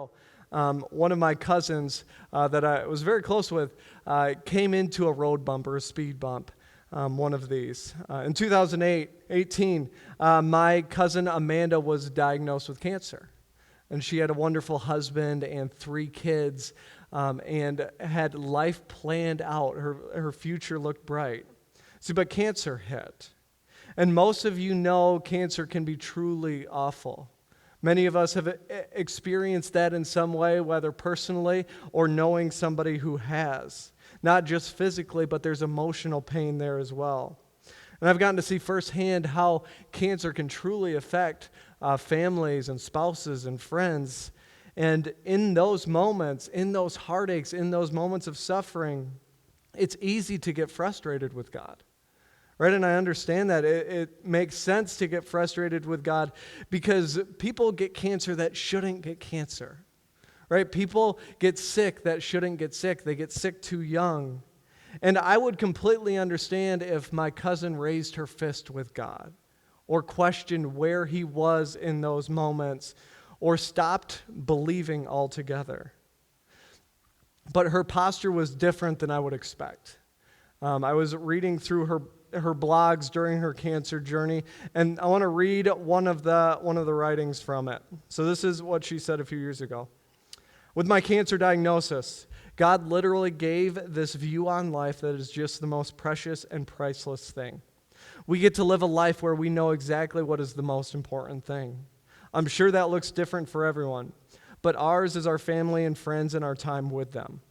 ago, one of my cousins that I was very close with came into a road bump or a speed bump, one of these. In 2018, my cousin Amanda was diagnosed with cancer. And she had a wonderful husband and 3 kids and had life planned out. Her future looked bright. See, but cancer hit. And most of you know cancer can be truly awful. Many of us have experienced that in some way, whether personally or knowing somebody who has. Not just physically, but there's emotional pain there as well. And I've gotten to see firsthand how cancer can truly affect families and spouses and friends. And in those moments, in those heartaches, in those moments of suffering, it's easy to get frustrated with God. Right? And I understand that. It makes sense to get frustrated with God because people get cancer that shouldn't get cancer. Right? People get sick that shouldn't get sick. They get sick too young. And I would completely understand if my cousin raised her fist with God or questioned where he was in those moments or stopped believing altogether. But her posture was different than I would expect. I was reading through her blogs during her cancer journey, and I want to read one of the writings from it. So this is what she said a few years ago. With my cancer diagnosis, God literally gave this view on life that is just the most precious and priceless thing. We get to live a life where we know exactly what is the most important thing. I'm sure that looks different for everyone, but ours is our family and friends and our time with them.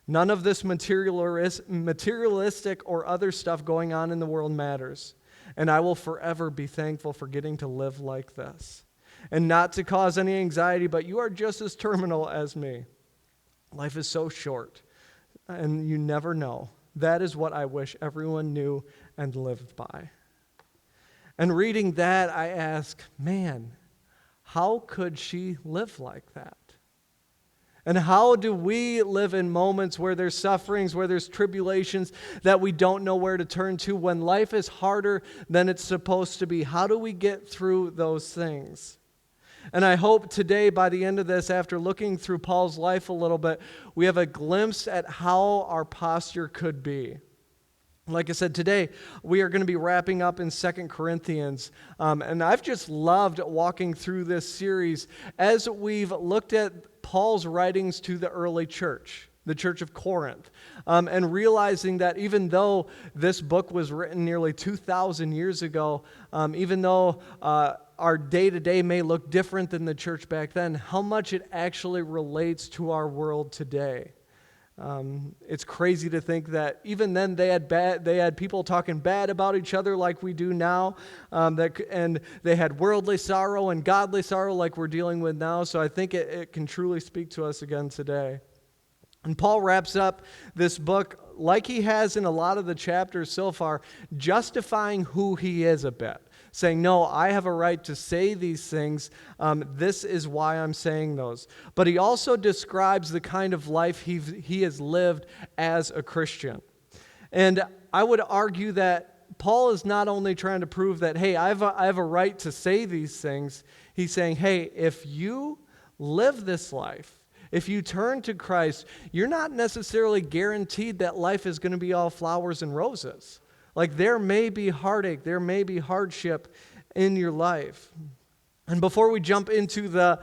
None of this materialistic or other stuff going on in the world matters, and I will forever be thankful for getting to live like this. And not to cause any anxiety, but you are just as terminal as me. Life is so short, and you never know. That is what I wish everyone knew and lived by. And reading that, I ask, man, how could she live like that? And how do we live in moments where there's sufferings, where there's tribulations that we don't know where to turn to, when life is harder than it's supposed to be? How do we get through those things? And I hope today, by the end of this, after looking through Paul's life a little bit, we have a glimpse at how our posture could be. Like I said, today we are going to be wrapping up in 2 Corinthians. And I've just loved walking through this series as we've looked at Paul's writings to the early church, the church of Corinth, and realizing that even though this book was written nearly 2,000 years ago, even though our day-to-day may look different than the church back then, how much it actually relates to our world today. It's crazy to think that even then they had people talking bad about each other like we do now, and they had worldly sorrow and godly sorrow like we're dealing with now. So I think it can truly speak to us again today. And Paul wraps up this book like he has in a lot of the chapters so far, justifying who he is a bit. Saying, no, I have a right to say these things. This is why I'm saying those. But he also describes the kind of life he has lived as a Christian. And I would argue that Paul is not only trying to prove that, hey, I have a right to say these things. He's saying, hey, if you live this life, if you turn to Christ, you're not necessarily guaranteed that life is going to be all flowers and roses. Like there may be heartache, there may be hardship in your life. And before we jump into the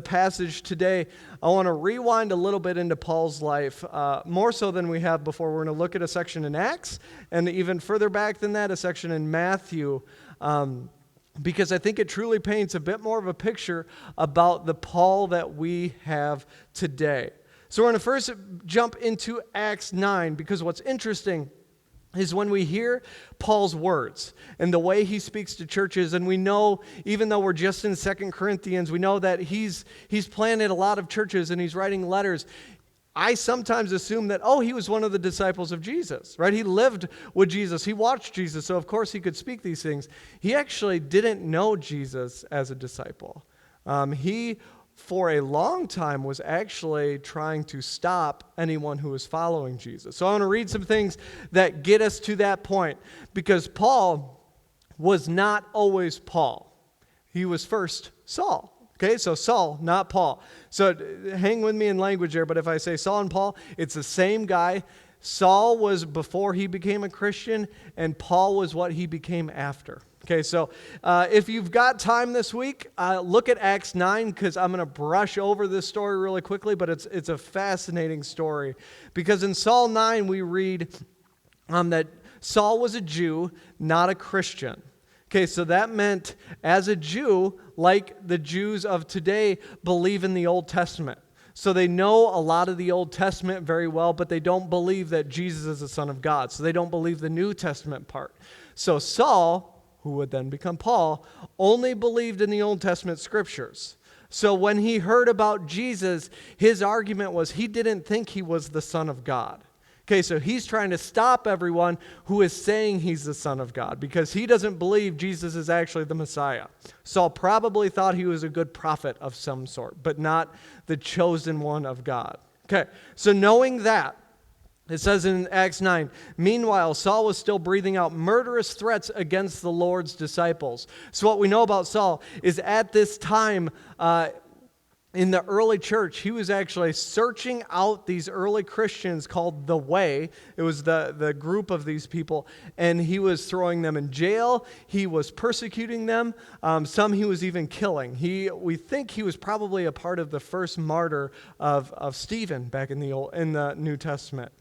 passage today, I want to rewind a little bit into Paul's life, more so than we have before. We're going to look at a section in Acts, and even further back than that, a section in Matthew, because I think it truly paints a bit more of a picture about the Paul that we have today. So we're going to first jump into Acts 9, because what's interesting is when we hear Paul's words and the way he speaks to churches, and we know, even though we're just in 2 Corinthians, we know that he's planted a lot of churches and he's writing letters. I sometimes assume that, he was one of the disciples of Jesus, right? He lived with Jesus. He watched Jesus, so of course he could speak these things. He actually didn't know Jesus as a disciple. He for a long time was actually trying to stop anyone who was following Jesus. So I want to read some things that get us to that point, because Paul was not always Paul. He was first Saul. Okay, so Saul, not Paul. So hang with me in language there, but if I say Saul and Paul, it's the same guy. Saul was before he became a Christian, and Paul was what he became after. Okay, so if you've got time this week, look at Acts 9, because I'm going to brush over this story really quickly, but it's a fascinating story. Because in Saul 9, we read that Saul was a Jew, not a Christian. Okay, so that meant as a Jew, like the Jews of today, believe in the Old Testament. So they know a lot of the Old Testament very well, but they don't believe that Jesus is the Son of God. So they don't believe the New Testament part. So Saul, who would then become Paul, only believed in the Old Testament scriptures. So when he heard about Jesus, his argument was he didn't think he was the Son of God. Okay, so he's trying to stop everyone who is saying he's the Son of God because he doesn't believe Jesus is actually the Messiah. Saul probably thought he was a good prophet of some sort, but not the chosen one of God. Okay, so knowing that, it says in Acts 9, meanwhile, Saul was still breathing out murderous threats against the Lord's disciples. So what we know about Saul is at this time, in the early church, he was actually searching out these early Christians called the Way. It was the group of these people, and he was throwing them in jail. He was persecuting them. Some he was even killing. We think he was probably a part of the first martyr of Stephen back in the New Testament.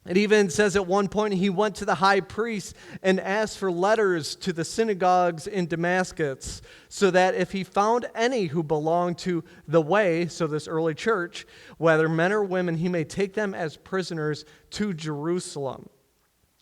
It even says at one point he went to the high priest and asked for letters to the synagogues in Damascus so that if he found any who belonged to the Way, so this early church, whether men or women, he may take them as prisoners to Jerusalem.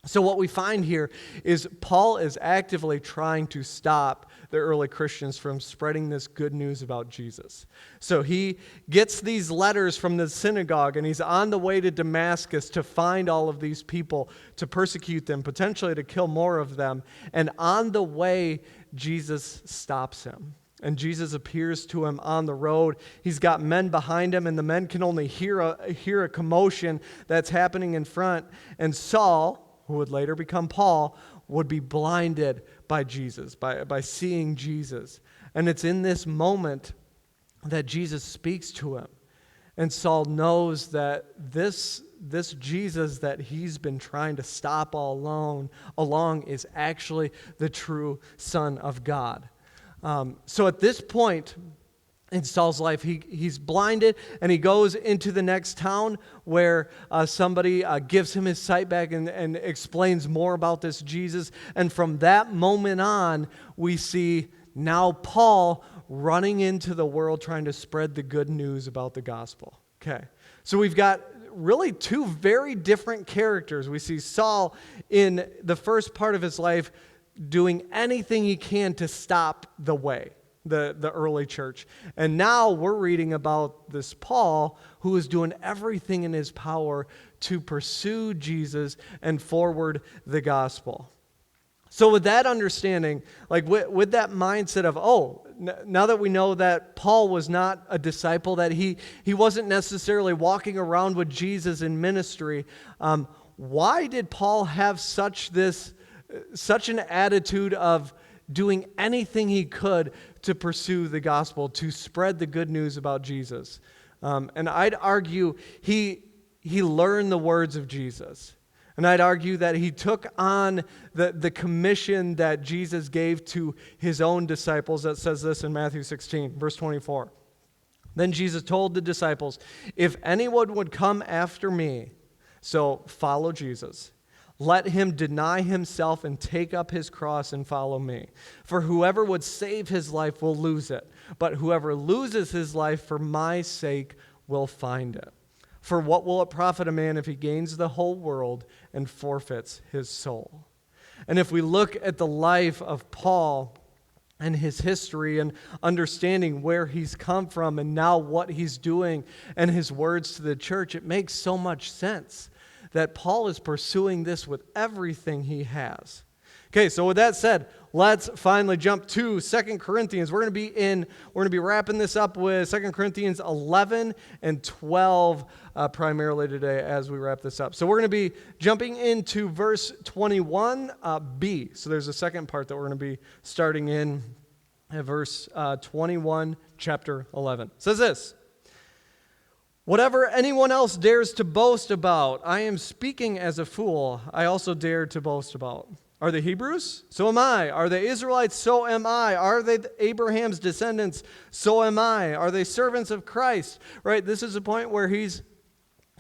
So what we find here is Paul is actively trying to stop the early Christians from spreading this good news about Jesus. So he gets these letters from the synagogue, and he's on the way to Damascus to find all of these people, to persecute them, potentially to kill more of them. And on the way, Jesus stops him. And Jesus appears to him on the road. He's got men behind him, and the men can only hear a commotion that's happening in front. And Saul, who would later become Paul, would be blinded by Jesus, by seeing Jesus. And it's in this moment that Jesus speaks to him. And Saul knows that this Jesus that he's been trying to stop all along is actually the true Son of God. So at this point in Saul's life, he's blinded, and he goes into the next town where somebody gives him his sight back and explains more about this Jesus. And from that moment on, we see now Paul running into the world trying to spread the good news about the gospel. Okay, so we've got really two very different characters. We see Saul in the first part of his life doing anything he can to stop the Way, the early church. And now we're reading about this Paul who is doing everything in his power to pursue Jesus and forward the gospel. So with that understanding, like with that mindset of, now that we know that Paul was not a disciple, that he wasn't necessarily walking around with Jesus in ministry, why did Paul have such an attitude of doing anything he could to pursue the gospel, to spread the good news about Jesus? And I'd argue he learned the words of Jesus. And I'd argue that he took on the commission that Jesus gave to his own disciples. That says this in Matthew 16, verse 24. Then Jesus told the disciples, "If anyone would come after me," so follow Jesus, "let him deny himself and take up his cross and follow me. For whoever would save his life will lose it, but whoever loses his life for my sake will find it. For what will it profit a man if he gains the whole world and forfeits his soul?" And if we look at the life of Paul and his history and understanding where he's come from and now what he's doing and his words to the church, it makes so much sense that Paul is pursuing this with everything he has. Okay, so with that said, let's finally jump to 2 Corinthians. We're going to be wrapping this up with 2 Corinthians 11 and 12 primarily today as we wrap this up. So we're going to be jumping into verse 21b. So there's a second part that we're going to be starting in at verse 21, chapter 11. It says this: "Whatever anyone else dares to boast about, I am speaking as a fool, I also dare to boast about. Are they Hebrews? So am I. Are they Israelites? So am I. Are they Abraham's descendants? So am I. Are they servants of Christ?" Right? This is a point where he's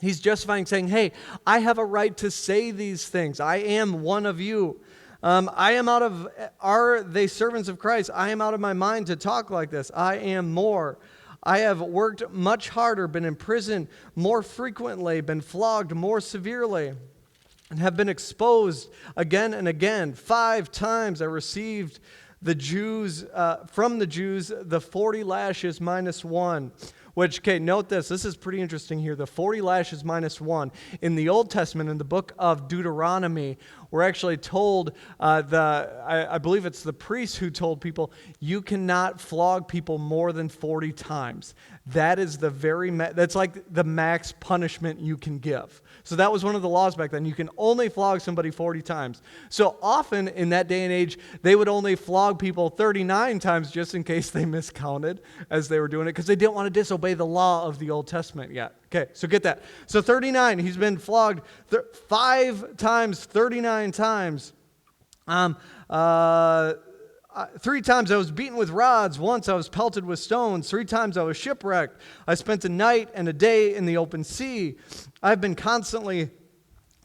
justifying, saying, hey, I have a right to say these things. I am one of you. Are they servants of Christ? I am out of my mind to talk like this. I am more. I have worked much harder, been in prison more frequently, been flogged more severely, and have been exposed again and again. 5 times I received from the Jews the 40 lashes minus 1. Which, okay, note this. This is pretty interesting here. The 40 lashes minus 1. In the Old Testament, in the book of Deuteronomy, we're actually told, I believe it's the priest who told people, you cannot flog people more than 40 times. That is that's like the max punishment you can give. So that was one of the laws back then. You can only flog somebody 40 times. So often in that day and age, they would only flog people 39 times just in case they miscounted as they were doing it, because they didn't want to disobey the law of the Old Testament yet. Okay, so get that. So 39, he's been flogged 5 times, 39 times. 3 times I was beaten with rods. Once I was pelted with stones. 3 times I was shipwrecked. I spent a night and a day in the open sea. I've been constantly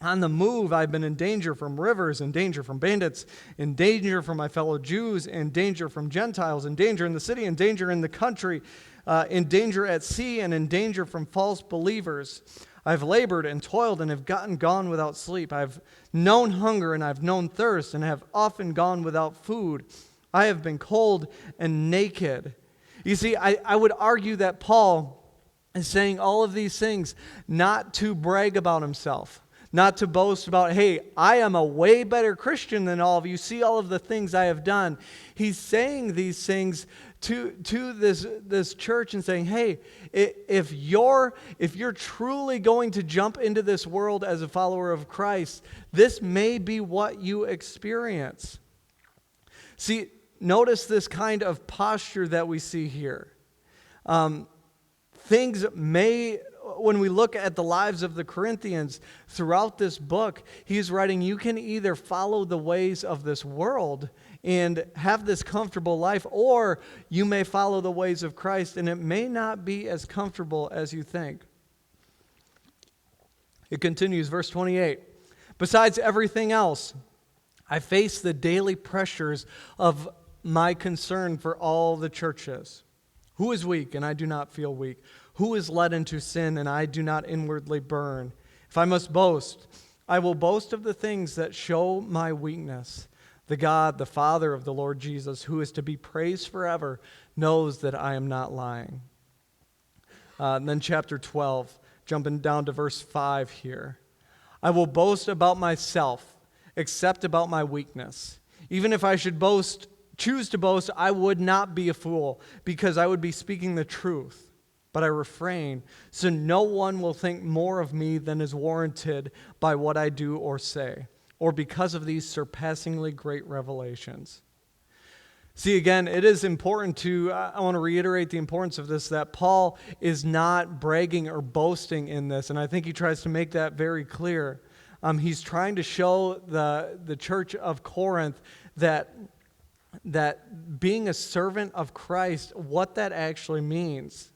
on the move. I've been in danger from rivers, in danger from bandits, in danger from my fellow Jews, in danger from Gentiles, in danger in the city, in danger in the country, in danger at sea, and in danger from false believers. I've labored and toiled and have gone without sleep. I've known hunger and I've known thirst and have often gone without food. I have been cold and naked. You see, I would argue that Paul is saying all of these things not to brag about himself, not to boast about, hey, I am a way better Christian than all of you. See all of the things I have done. He's saying these things to this church and saying, hey, if you're truly going to jump into this world as a follower of Christ, this may be what you experience. See, notice this kind of posture that we see here. When we look at the lives of the Corinthians throughout this book, he's writing, you can either follow the ways of this world and have this comfortable life, or you may follow the ways of Christ, and it may not be as comfortable as you think. It continues, verse 28. Besides everything else, I face the daily pressures of my concern for all the churches. Who is weak, and I do not feel weak? Who is led into sin, and I do not inwardly burn? If I must boast, I will boast of the things that show my weakness. The God, the Father of the Lord Jesus, who is to be praised forever, knows that I am not lying. And then chapter 12, jumping down to verse 5 here. I will boast about myself, except about my weakness. Even if I should choose to boast, I would not be a fool, because I would be speaking the truth. But I refrain, so no one will think more of me than is warranted by what I do or say, or because of these surpassingly great revelations. See, again, it is important I want to reiterate the importance of this, that Paul is not bragging or boasting in this, and I think he tries to make that very clear. He's trying to show the church of Corinth that being a servant of Christ, what that actually means.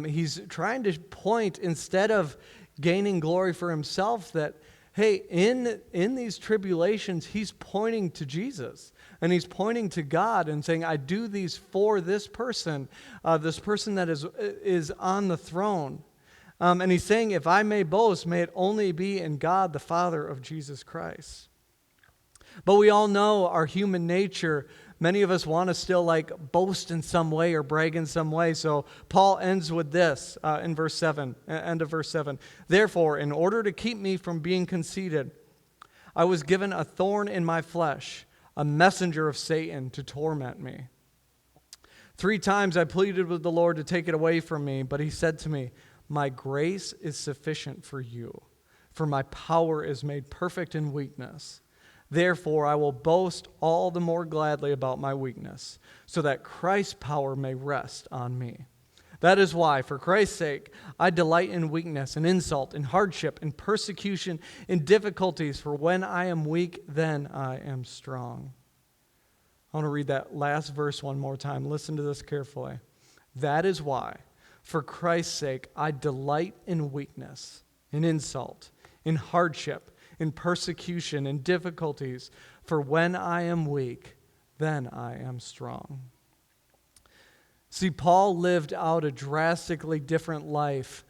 He's trying to point, instead of gaining glory for himself, that, hey, in these tribulations, he's pointing to Jesus. And he's pointing to God and saying, I do these for this person that is on the throne. And he's saying, if I may boast, may it only be in God, the Father of Jesus Christ. But we all know our human nature. Many of us want to still boast in some way or brag in some way. So Paul ends with this in verse 7, end of verse 7. Therefore, in order to keep me from being conceited, I was given a thorn in my flesh, a messenger of Satan to torment me. 3 times I pleaded with the Lord to take it away from me, but he said to me, my grace is sufficient for you, for my power is made perfect in weakness. Therefore, I will boast all the more gladly about my weakness, so that Christ's power may rest on me. That is why, for Christ's sake, I delight in weakness, in insult, in hardship, in persecution, in difficulties, for when I am weak, then I am strong. I want to read that last verse one more time. Listen to this carefully. That is why, for Christ's sake, I delight in weakness, in insult, in hardship, in persecution, in difficulties, for when I am weak, then I am strong. See, Paul lived out a drastically different life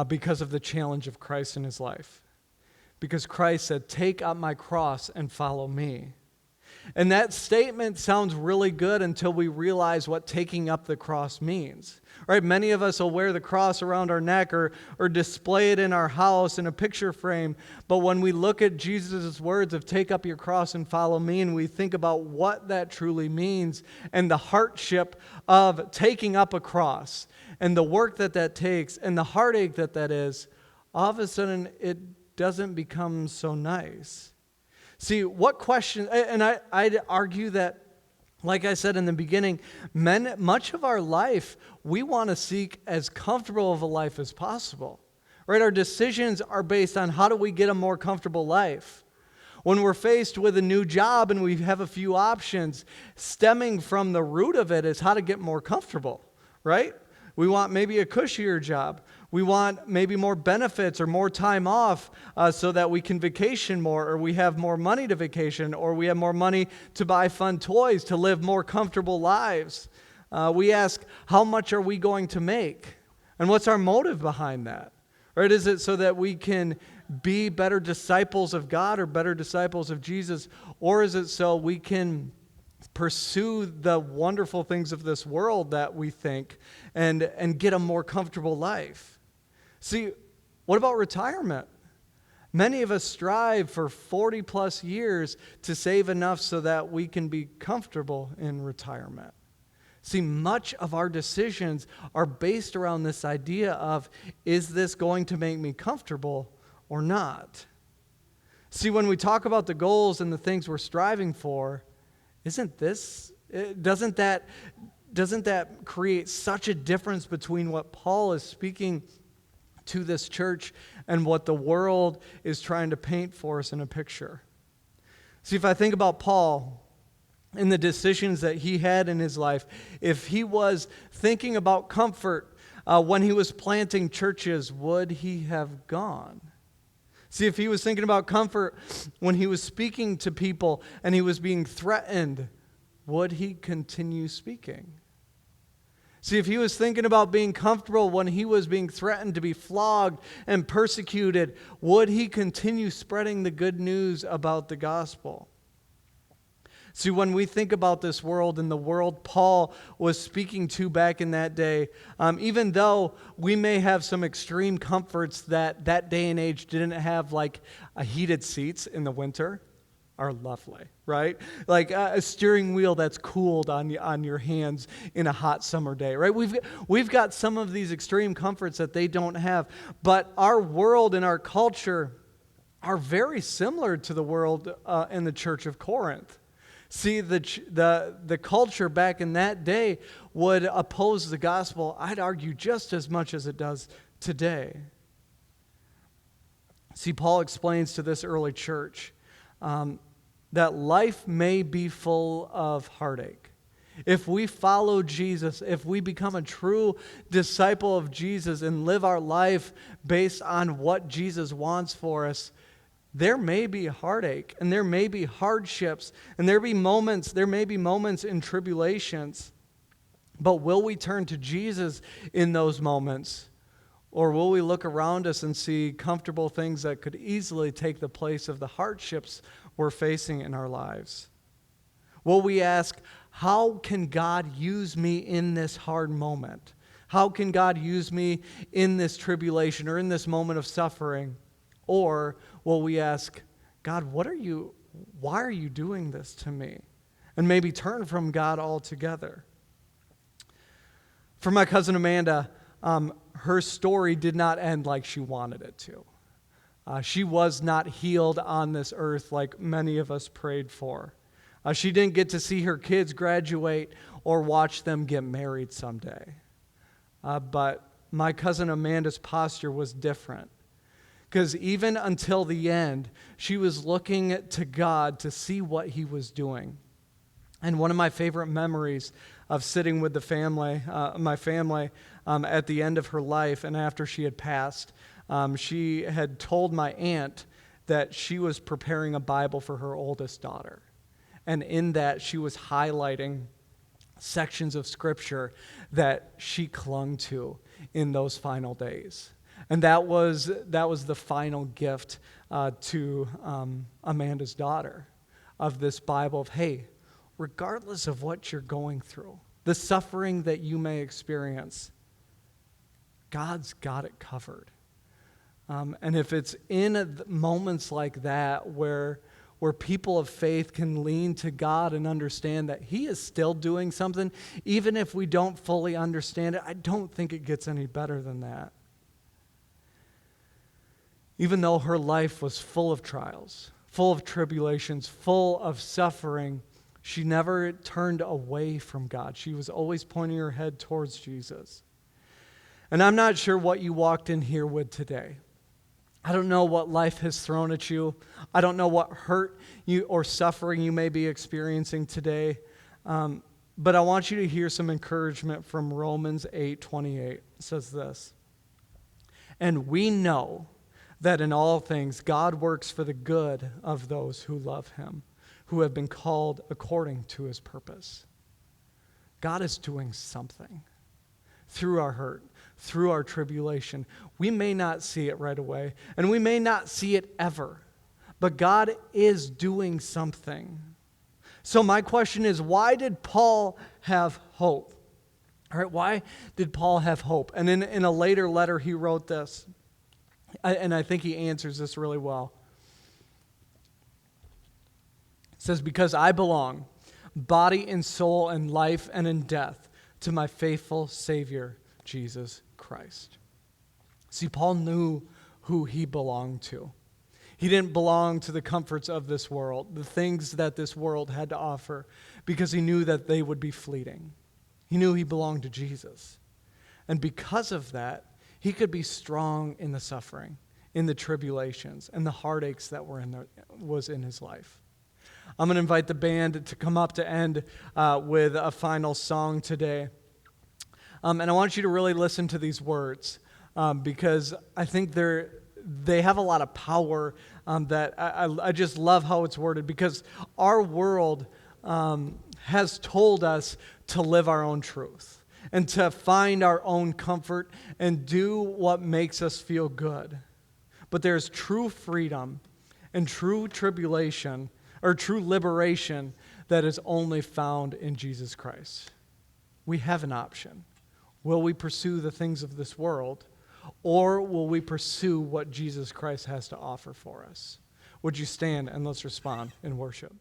because of the challenge of Christ in his life. Because Christ said, "Take up my cross and follow me." And that statement sounds really good until we realize what taking up the cross means. Right? Many of us will wear the cross around our neck or display it in our house in a picture frame. But when we look at Jesus' words of "take up your cross and follow me," and we think about what that truly means and the hardship of taking up a cross and the work that takes and the heartache that is, all of a sudden it doesn't become so nice. See, what question, and I'd argue that, like I said in the beginning, much of our life, we want to seek as comfortable of a life as possible. Right? Our decisions are based on how do we get a more comfortable life. When we're faced with a new job and we have a few options, stemming from the root of it is how to get more comfortable, right? We want maybe a cushier job. We want maybe more benefits or more time off so that we can vacation more, or we have more money to vacation, or we have more money to buy fun toys to live more comfortable lives. We ask, how much are we going to make? And what's our motive behind that? Right? Is it so that we can be better disciples of God or better disciples of Jesus? Or is it so we can pursue the wonderful things of this world that we think and get a more comfortable life? See, what about retirement? Many of us strive for 40 plus years to save enough so that we can be comfortable in retirement. See, much of our decisions are based around this idea of, is this going to make me comfortable or not? See, when we talk about the goals and the things we're striving for, doesn't that create such a difference between what Paul is speaking to this church and what the world is trying to paint for us in a picture? See, if I think about Paul and the decisions that he had in his life, if he was thinking about comfort when he was planting churches, would he have gone? See, if he was thinking about comfort when he was speaking to people and he was being threatened, would he continue speaking? See, if he was thinking about being comfortable when he was being threatened to be flogged and persecuted, would he continue spreading the good news about the gospel? See, when we think about this world and the world Paul was speaking to back in that day, even though we may have some extreme comforts that day and age didn't have, like heated seats in the winter, are lovely, right? Like a steering wheel that's cooled on your hands in a hot summer day, right? We've got some of these extreme comforts that they don't have, but our world and our culture are very similar to the world in the church of Corinth. See, the culture back in that day would oppose the gospel, I'd argue, just as much as it does today. See, Paul explains to this early church that life may be full of heartache. If we follow Jesus, if we become a true disciple of Jesus and live our life based on what Jesus wants for us, there may be heartache and there may be hardships and there may be moments in tribulations. But will we turn to Jesus in those moments? Or will we look around us and see comfortable things that could easily take the place of the hardships we're facing in our lives? Will we ask, how can God use me in this hard moment? How can God use me in this tribulation or in this moment of suffering? Or will we ask, God, why are you doing this to me? And maybe turn from God altogether. For my cousin Amanda, her story did not end like she wanted it to. She was not healed on this earth like many of us prayed for. She didn't get to see her kids graduate or watch them get married someday. But my cousin Amanda's posture was different. Because even until the end, she was looking to God to see what he was doing. And one of my favorite memories of sitting with my family, at the end of her life and after she had passed, she had told my aunt that she was preparing a Bible for her oldest daughter. And in that, she was highlighting sections of Scripture that she clung to in those final days. And that was the final gift to Amanda's daughter of this Bible of, hey, regardless of what you're going through, the suffering that you may experience, God's got it covered. And if it's in moments like that where people of faith can lean to God and understand that he is still doing something, even if we don't fully understand it, I don't think it gets any better than that. Even though her life was full of trials, full of tribulations, full of suffering, she never turned away from God. She was always pointing her head towards Jesus. And I'm not sure what you walked in here with today. I don't know what life has thrown at you. I don't know what hurt you or suffering you may be experiencing today. But I want you to hear some encouragement from Romans 8:28. It says this, "And we know that in all things God works for the good of those who love him, who have been called according to his purpose." God is doing something through our hurt, through our tribulation. We may not see it right away, and we may not see it ever, but God is doing something. So my question is, why did Paul have hope? All right, why did Paul have hope? And in a later letter, he wrote this, and I think he answers this really well. It says, "Because I belong, body and soul and life and in death, to my faithful Savior, Jesus Christ." See, Paul knew who he belonged to. He didn't belong to the comforts of this world, the things that this world had to offer, because he knew that they would be fleeting. He knew he belonged to Jesus. And because of that, he could be strong in the suffering, in the tribulations, and the heartaches that was in his life. I'm going to invite the band to come up to end with a final song today. And I want you to really listen to these words because I think they have a lot of power that I just love how it's worded, because our world has told us to live our own truth and to find our own comfort and do what makes us feel good. But there's true freedom and true tribulation or true liberation that is only found in Jesus Christ. We have an option. Will we pursue the things of this world, or will we pursue what Jesus Christ has to offer for us? Would you stand and let's respond in worship?